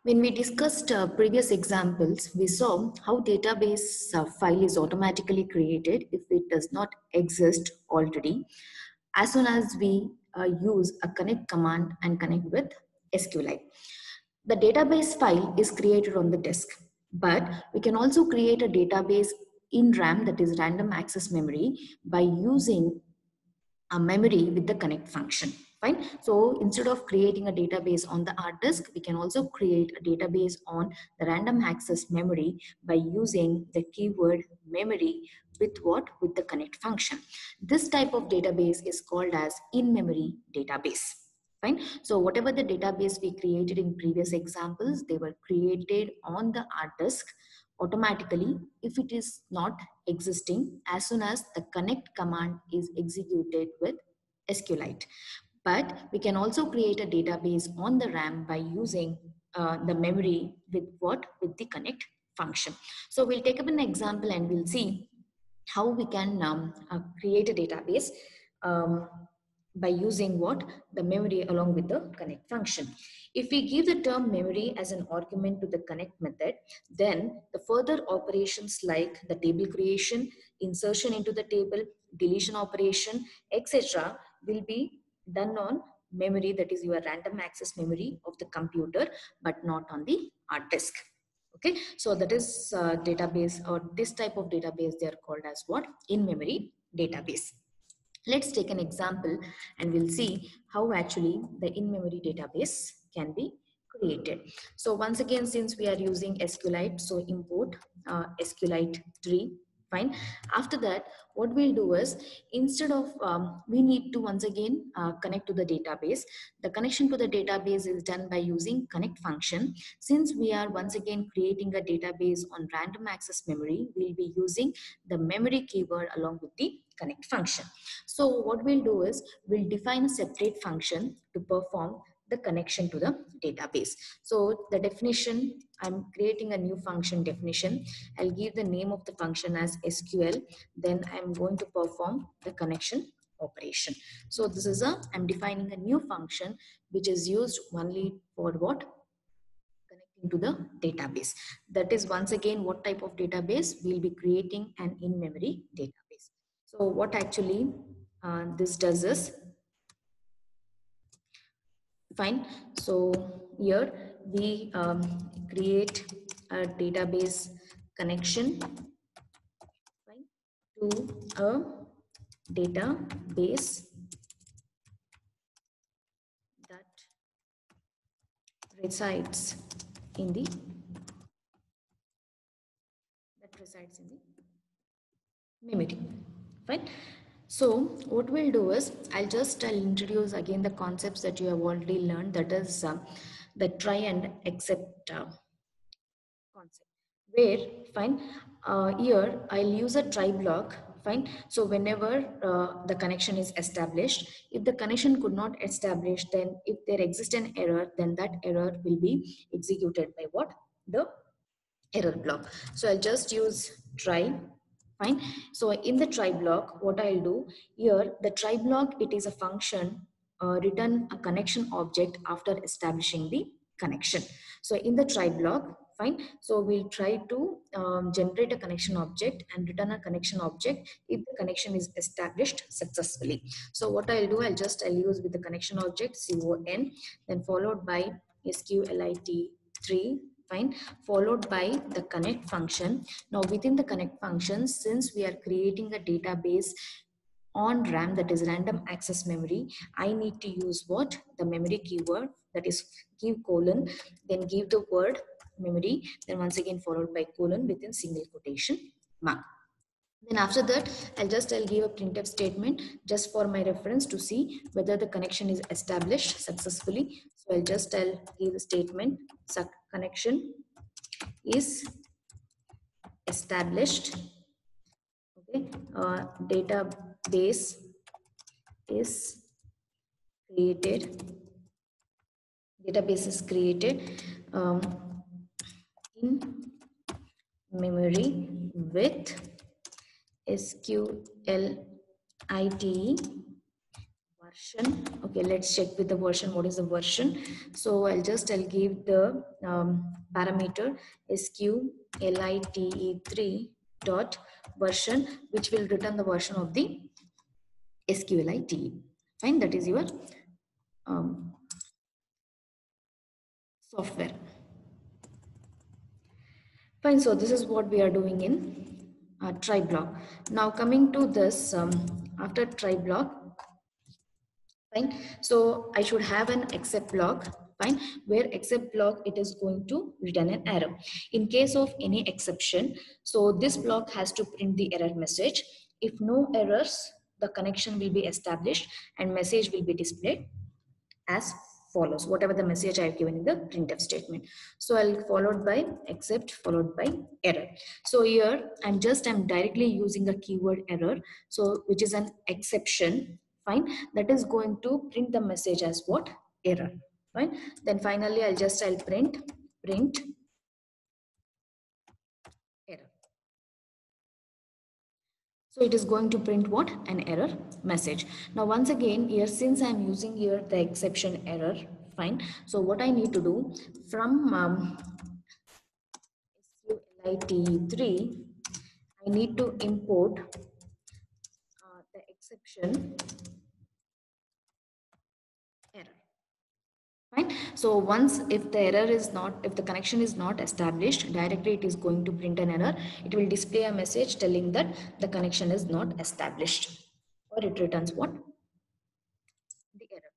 When we discussed previous examples, we saw how database file is automatically created if it does not exist already, as soon as we use a connect command and connect with SQLite. The database file is created on the disk, but we can also create a database in RAM, that is random access memory, by using a memory with the connect function. Fine. So instead of creating a database on the hard disk, we can also create a database on the random access memory by using the keyword memory with what? With the connect function. This type of database is called as in-memory database. Fine. So whatever the database we created in previous examples, they were created on the hard disk automatically if it is not existing as soon as the connect command is executed with SQLite. But we can also create a database on the RAM by using the memory with what? With the connect function. So we'll take up an example and we'll see how we can create a database by using what? The memory along with the connect function. If we give the term memory as an argument to the connect method, then the further operations like the table creation, insertion into the table, deletion operation, etc. will be done on memory, that is your random access memory of the computer, but not on the hard disk. Okay, so that is database, or this type of database, they are called as what? In-memory database. Let's take an example and we'll see how actually the in-memory database can be created. So once again, since we are using SQLite, so import SQLite 3. Fine. After that, what we'll do is, instead of we need to once again connect to the database. The connection to the database is done by using connect function. Since we are once again creating a database on random access memory, we'll be using the memory keyword along with the connect function. So what we'll do is, we'll define a separate function to perform the connection to the database. So the definition, I'm creating a new function definition. I'll give the name of the function as SQL. Then I'm going to perform the connection operation. So this is I'm defining a new function which is used only for what? Connecting to the database. That is once again what type of database? We'll be creating an in-memory database. So what actually this does is, fine. So here we create a database connection, fine, to a database that resides in the memory. Fine. So what we'll do is, I'll introduce again the concepts that you have already learned, that is the try and accept concept, where, fine, here I'll use a try block. Fine. So whenever the connection is established, if the connection could not establish, then if there exists an error, then that error will be executed by what? The error block. So I'll just use try. Fine. So in the try block, what I'll do here, the try block, it is a function return a connection object after establishing the connection. So in the try block, fine. So we'll try to generate a connection object and return a connection object if the connection is established successfully. So what I'll do, I'll use with the connection object con, then followed by SQLite3. Fine, followed by the connect function. Now within the connect function, since we are creating a database on RAM, that is random access memory, I need to use what? The memory keyword, that is give colon, then give the word memory, then once again followed by colon within single quotation mark. Then after that, I'll give a printf statement just for my reference to see whether the connection is established successfully. So I'll give the statement, connection is established. Okay, database is created. Database is created in memory with SQLite version. Okay, let's check with the version. What is the version? So I'll give the parameter sqlite3 dot version, which will return the version of the sqlite. Fine, that is your um, software. Fine, so this is what we are doing in try block. Now coming to this, after try block, fine, so I should have an except block, fine, where except block it is going to return an error in case of any exception. So this block has to print the error message. If no errors, the connection will be established and message will be displayed as follows, whatever the message I have given in the printf statement. So I'll followed by except followed by error. So here I'm directly using a keyword error, so which is an exception, fine, that is going to print the message as what? Error. Fine. Then finally I'll print error. So it is going to print what? An error message. Now once again here, since I'm using here the exception error, fine. So what I need to do from SQLite3, I need to import the exception error. Fine. So once if the error is not, if the connection is not established, directly it is going to print an error. It will display a message telling that the connection is not established, or it returns what? The error.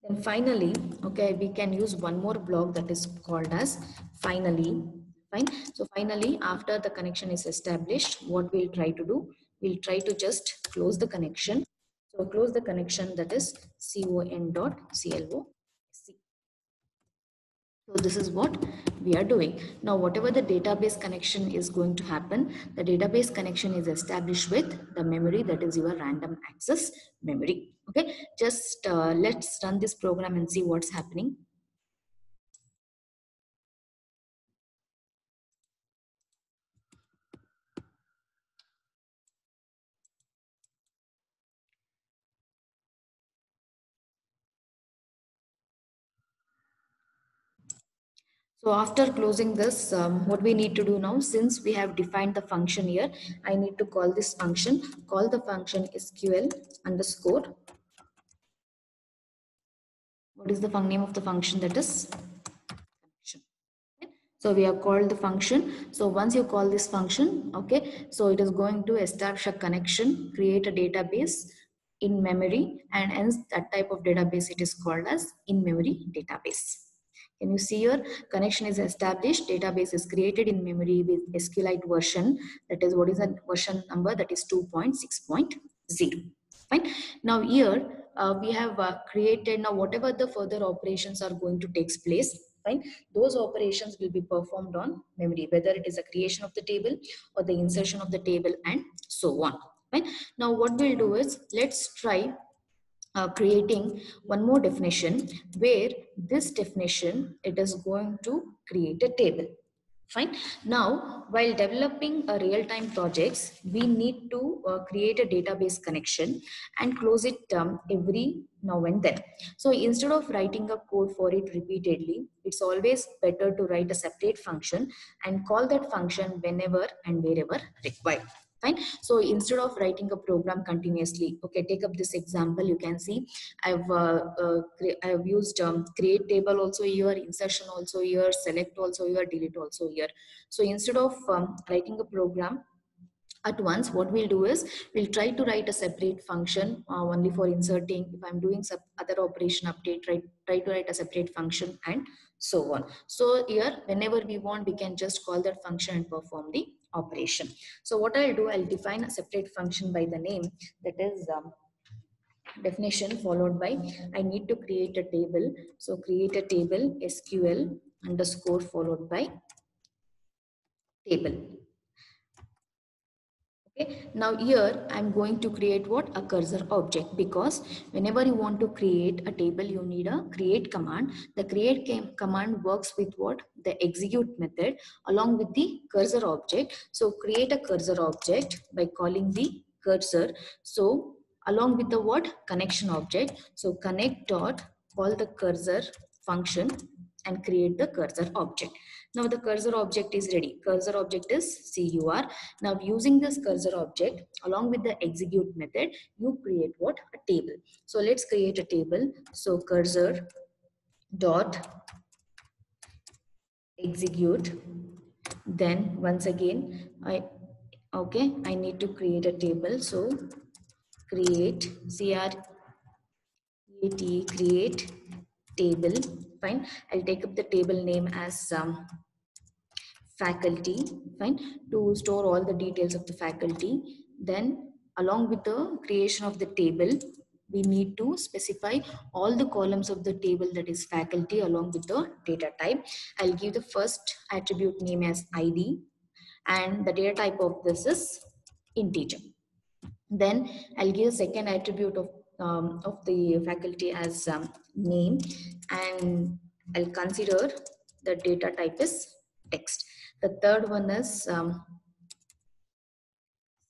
Then finally, okay, we can use one more block that is called as finally. Fine. So finally, after the connection is established, what we'll try to do, we'll try to just close the connection. So close the connection, that is con.close. So this is what we are doing. Now, whatever the database connection is going to happen, the database connection is established with the memory, that is your random access memory. Okay, just let's run this program and see what's happening. So after closing this, what we need to do now, since we have defined the function here, I need to call this function. Call the function SQL underscore. What is the name of the function? That is connection. So we have called the function. So once you call this function, okay, so it is going to establish a connection, create a database in memory, and hence that type of database it is called as in-memory database. Can you see here? Connection is established, database is created in memory with SQLite version. That is, what is the version number? That is 2.6.0. Fine. Now here we have created, now whatever the further operations are going to take place, fine, those operations will be performed on memory, whether it is a creation of the table or the insertion of the table and so on. Fine. Now what we'll do is, let's try creating one more definition, where this definition it is going to create a table. Fine. Now, while developing a real-time projects, we need to create a database connection and close it every now and then. So instead of writing a code for it repeatedly, it's always better to write a separate function and call that function whenever and wherever required. Fine. So instead of writing a program continuously, okay, take up this example. You can see I've used create table also here, insertion also here, select also here, delete also here. So instead of writing a program at once, what we'll do is, we'll try to write a separate function only for inserting. If I'm doing some other operation update, try to write a separate function and so on. So here, whenever we want, we can just call that function and perform the operation. So what I'll do, I'll define a separate function by the name, that is definition followed by, I need to create a table. So create a table SQL underscore followed by table. Okay, now here I'm going to create what? A cursor object, because whenever you want to create a table, you need a create command. The create command works with what? The execute method along with the cursor object. So create a cursor object by calling the cursor. So along with the what? Connection object. So connect dot, call the cursor function and create the cursor object. Now the cursor object is ready. Cursor object is CUR. Now using this cursor object along with the execute method, you create what? A table. So let's create a table. So cursor dot execute. Then once again, I need to create a table. So create create table. Fine. I'll take up the table name as faculty. Fine. To store all the details of the faculty. Then along with the creation of the table, we need to specify all the columns of the table, that is faculty, along with the data type. I'll give the first attribute name as id, and the data type of this is integer. Then I'll give a second attribute of the faculty as name, and I'll consider the data type is text. The third one is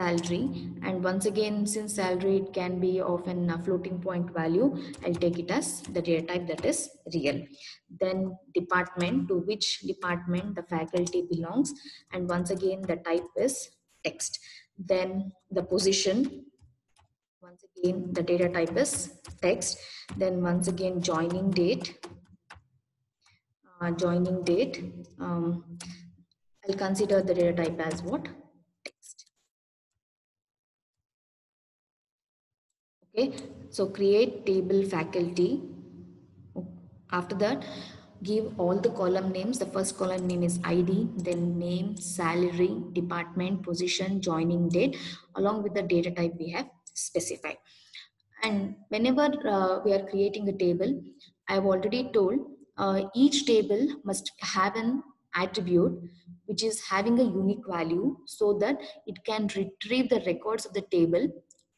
salary, and once again, since salary it can be of a floating point value, I'll take it as the data type, that is real. Then department, to which department the faculty belongs, and once again the type is text. Then the position, once again the data type is text. Then once again joining date, I'll consider the data type as what? Text. Okay, so create table faculty. After that, give all the column names. The first column name is ID, then name, salary, department, position, joining date, along with the data type we have specified. And whenever we are creating a table, I've already told each table must have an attribute which is having a unique value, so that it can retrieve the records of the table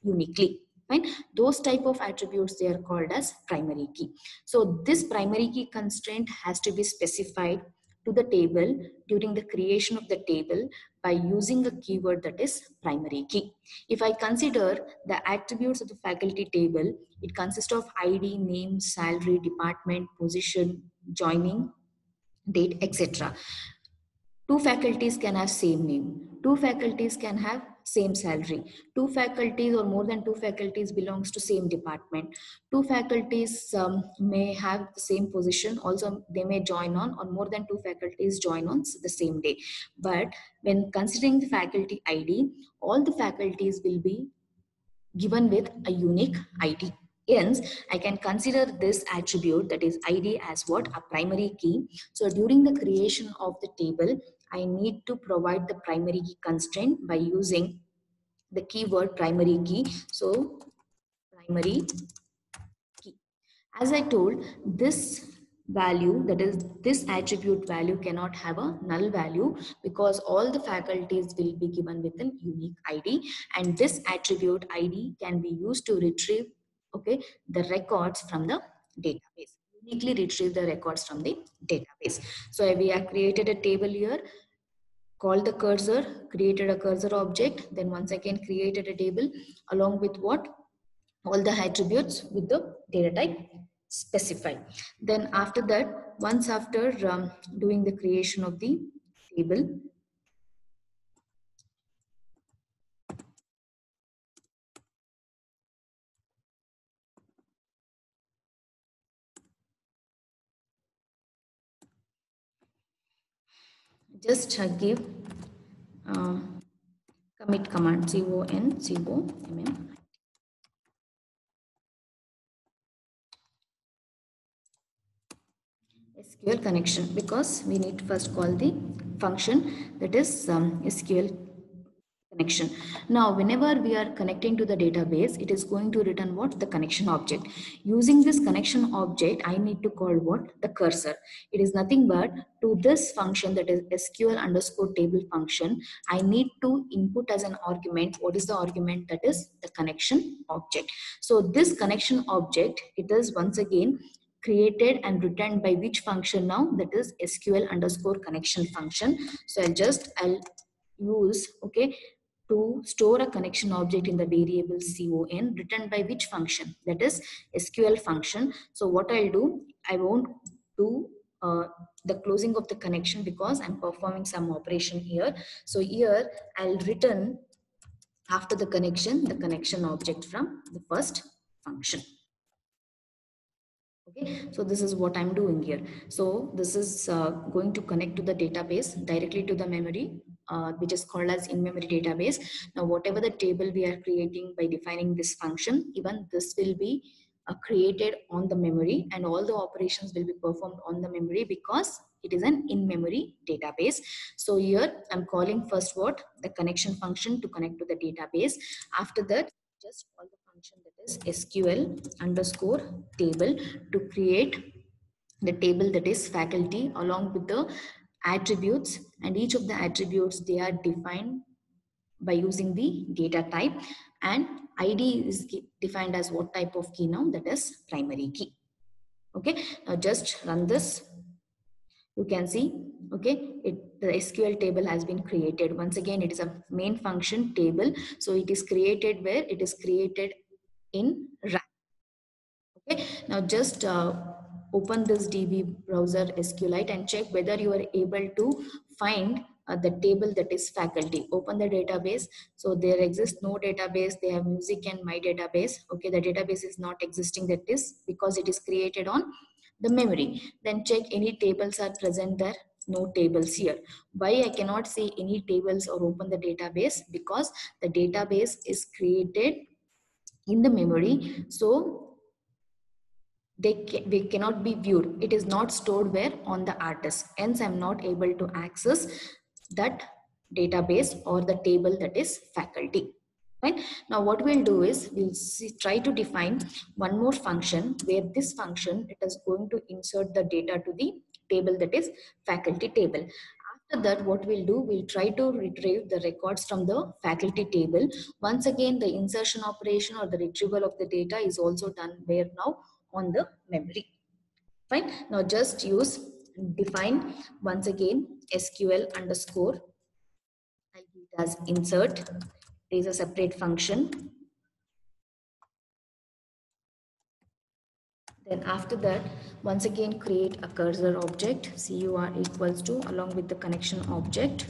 uniquely. Fine. Those type of attributes, they are called as primary key. So this primary key constraint has to be specified to the table during the creation of the table by using a keyword, that is primary key. If I consider the attributes of the faculty table, it consists of ID, name, salary, department, position, joining, date, etc. Two faculties can have same name. Two faculties can have same salary. Two faculties or more than two faculties belongs to same department. Two faculties may have the same position. Also, they may join on, or more than two faculties join on the same day. But when considering the faculty ID, all the faculties will be given with a unique ID. Hence, I can consider this attribute, that is ID, as what? A primary key. So during the creation of the table, I need to provide the primary key constraint by using the keyword primary key. So primary key. As I told, this value, that is this attribute value, cannot have a null value, because all the faculties will be given with a unique ID, and this attribute ID can be used to retrieve, okay, the records from the database, uniquely retrieve the records from the database. So we have created a table here, called the cursor, created a cursor object, then once again created a table along with what? All the attributes with the data type specified. Then after that, once after doing the creation of the table, just give uh, commit command, CONCOMM, SQL connection, because we need to first call the function, that is SQL connection. Now, whenever we are connecting to the database, it is going to return what? The connection object. Using this connection object, I need to call what? The cursor. It is nothing but to this function, that is SQL underscore table function, I need to input as an argument. What is the argument? That is the connection object. So this connection object, it is once again created and returned by which function now? That is SQL underscore connection function. So I'll use, okay, to store a connection object in the variable con written by which function? That is SQL function. So what I'll do, I won't do the closing of the connection because I'm performing some operation here. So here I'll return after the connection object from the first function. Okay, so this is what I'm doing here. So this is going to connect to the database directly to the memory, which is called as in-memory database. Now, whatever the table we are creating by defining this function, even this will be created on the memory, and all the operations will be performed on the memory because it is an in-memory database. So here I'm calling first what? The connection function to connect to the database. After that, just call the function that is SQL underscore table to create the table that is faculty along with the attributes, and each of the attributes they are defined by using the data type, and ID is defined as what type of key now, that is primary key. Okay, now just run this. You can see, okay, the SQL table has been created. Once again, it is a main function table, so it is created where? It is created in RAM. Okay, now just open this DB browser SQLite and check whether you are able to find the table that is faculty. Open the database. So there exists no database. They have music and my database. Okay, the database is not existing. That is because it is created on the memory. Then check any tables are present there. No tables here. Why I cannot see any tables or open the database? Because the database is created in the memory. So they cannot be viewed. It is not stored where? On the artist. Hence, I'm not able to access that database or the table that is faculty. Right? Now, what we'll do is we'll try to define one more function where this function it is going to insert the data to the table that is faculty table. After that, what we'll do, we'll try to retrieve the records from the faculty table. Once again, the insertion operation or the retrieval of the data is also done where now? On the memory. Fine. Now just use define once again SQL underscore. I'll give it as insert. There is a separate function. Then after that, once again create a cursor object cur equals to along with the connection object.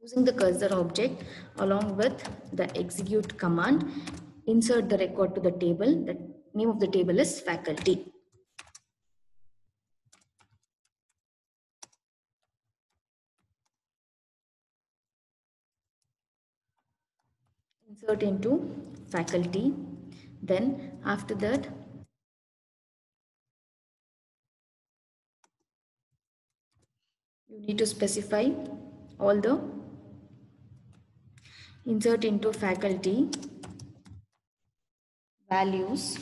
Using the cursor object along with the execute command, insert the record to the table. The name of the table is faculty. Insert into faculty. Then after that, you need to specify all the insert into faculty values.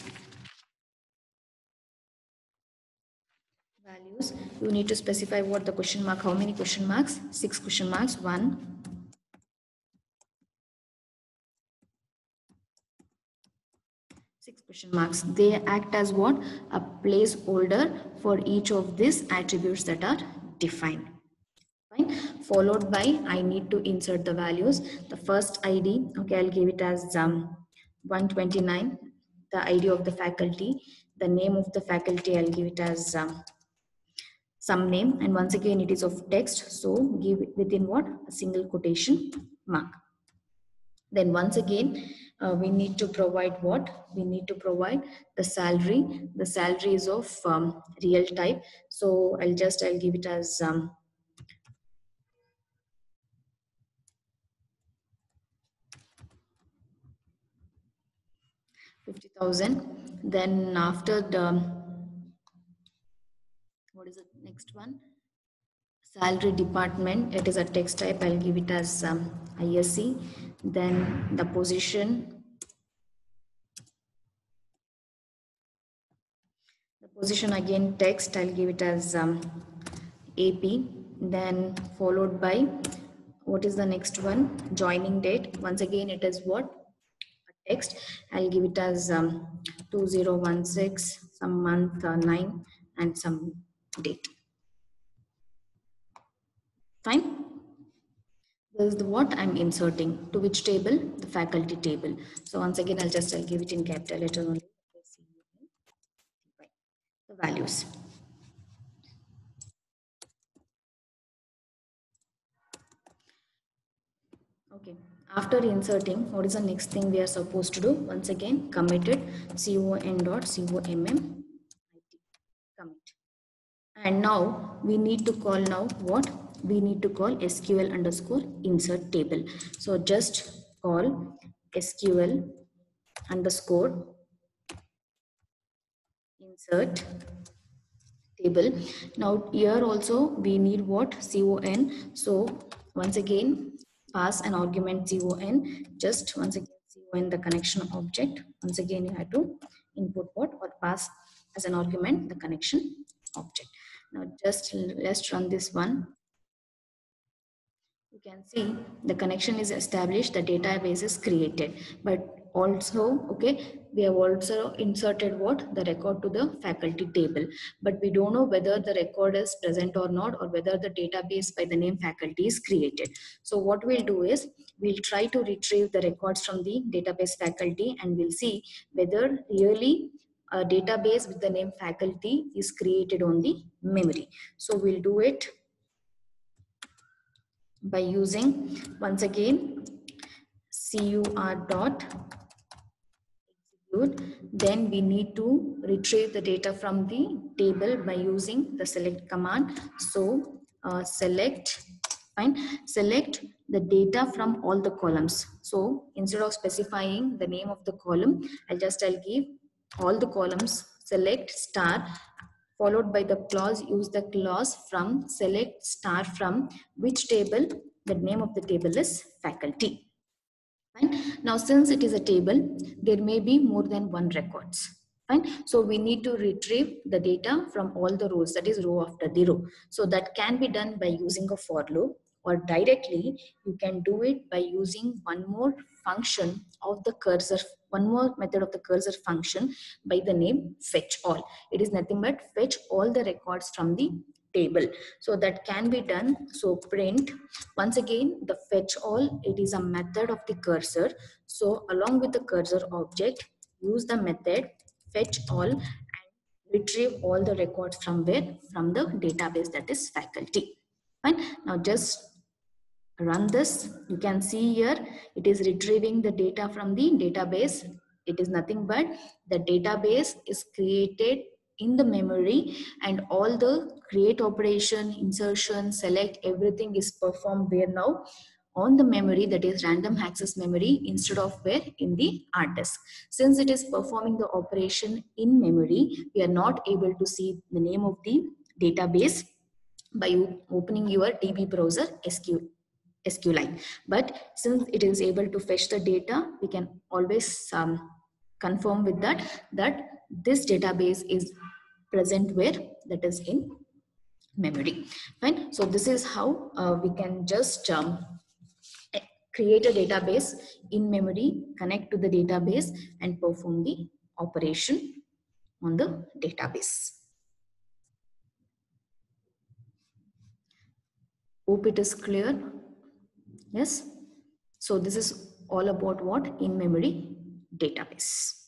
You need to specify what the question mark, how many question marks? 6 question marks. 1, 6 question marks. They act as what? A placeholder for each of these attributes that are defined. Fine. Followed by I need to insert the values. The first ID, okay, I'll give it as 129, the ID of the faculty. The name of the faculty, I'll give it as some name, and once again it is of text, so give it within what? A single quotation mark. Then once again we need to provide what? We need to provide the salary. The salary is of real type, so I'll give it as 50,000. Then after the, what is the next one? Salary department, it is a text type. I'll give it as ISC. Then the position, again text, I'll give it as AP. Then followed by, what is the next one? Joining date. Once again it is what? A text. I'll give it as 2016, some month 9 and some date. Fine. is the what I'm inserting to which table, the faculty table. So once again, I'll give it in capital letter only. The values. Okay. After inserting, what is the next thing we are supposed to do? Once again, committed con.comm commit. And now we need to call now what? We need to call SQL underscore insert table. So just call SQL underscore insert table. Now here also we need what? Con. So once again pass an argument con. Just once again con the connection object. Once again you have to input what or pass as an argument the connection object. Now just let's run this one. You can see the connection is established, the database is created, but also, okay, we have also inserted what? The record to the faculty table, but we don't know whether the record is present or not, or whether the database by the name faculty is created. So what we'll do is, we'll try to retrieve the records from the database faculty and we'll see whether really a database with the name faculty is created on the memory. So we'll do it by using once again cur dot execute. Then we need to retrieve the data from the table by using the select command. So select the data from all the columns. So instead of specifying the name of the column, I'll give all the columns, select star, followed by the clause, use the clause from select star from which table. The name of the table is faculty. Fine. Now since it is a table, there may be more than one records. Fine. So we need to retrieve the data from all the rows, that is row after the row. So that can be done by using a for loop, or directly you can do it by using one more function of the cursor, one more method of the cursor function by the name fetch all. It is nothing but fetch all the records from the table. So that can be done. So print, once again the fetch all, it is a method of the cursor. So along with the cursor object, use the method fetch all and retrieve all the records from where? From the database, that is faculty. Fine. Now just run this. You can see here it is retrieving the data from the database. It is nothing but the database is created in the memory, and all the create operation, insertion, select, everything is performed where now? On the memory, that is random access memory, instead of where? In the hard disk. Since it is performing the operation in memory, we are not able to see the name of the database by opening your DB browser SQLite. But since it is able to fetch the data, we can always confirm with that this database is present where? That is in memory. Fine. So this is how we can just create a database in memory, connect to the database and perform the operation on the database. Hope it is clear. Yes. So this is all about what? In memory database.